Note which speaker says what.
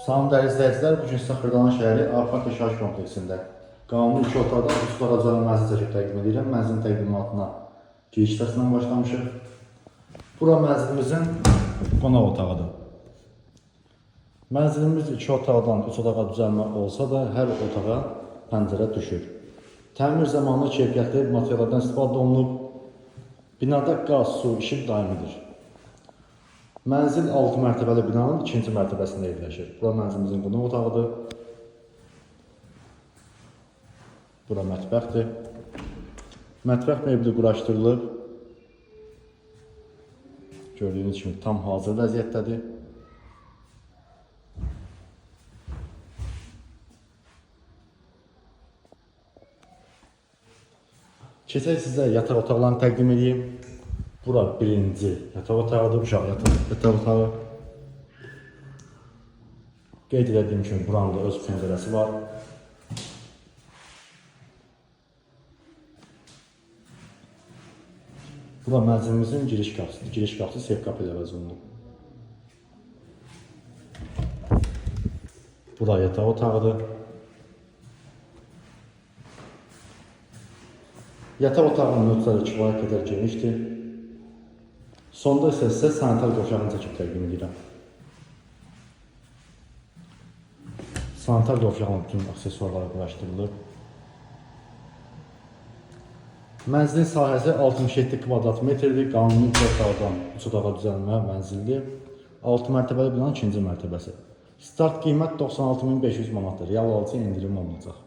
Speaker 1: Salam dəyərli izləyicilər, bugün sizə Xırdalan şəhəri Arfak yaşayış kompleksində qanuni 2 otaqda 3 otaq acılı mənzil çəkib təqdim edirəm. Mənzilin təqdimatına giriş hissəsindən başlamışıq. Bura mənzilimizin qonaq otağıdır. Mənzilimiz 2 otaqdan 3 otağa düzəlmə olsa da hər otağa pəncərə düşür. Təmir zamanı keyfiyyətli materiallardan istifadə olunub. Binada qaz, su, işıq daimidir. Mənzil 6 mərtəbəli binanın 2-ci mərtəbəsində yerləşir. Bura mənzilimizin qonaq otağıdır. Bura mətbəxdir. Mətbəx mebeli quraşdırılıb. Gördüyünüz kimi tam hazır vəziyyətdədir. Keçək sizə yataq otaqlarını təqdim edeyim. Bura birinci yataq otağıdır, uşaq yataq otağı. Qeyd edildiyim kimi buranın da öz pəncərəsi var. Bura mənzilimizin giriş qapısıdır. Giriş qapısı sef qapı ilə əvəzolunub. Bura yataq otağıdır. Yataq otağının nöqtələri kifayət qədər genişdir. Sonda isə sizə sanitar qovşağını çəkib təqdim edirəm. Sanitar qovşağının bütün aksesuarları quraşdırılıb. Mənzilin sahəsi 67 kvadrat metrdir. Qanuni 2 otaqdan 3 otağa düzəlmə mənzildir. 6 mərtəbəli binanın 2-ci mərtəbəsi. Start qiymət 96.500 manatdır. Real alıcı indirim olunacaq.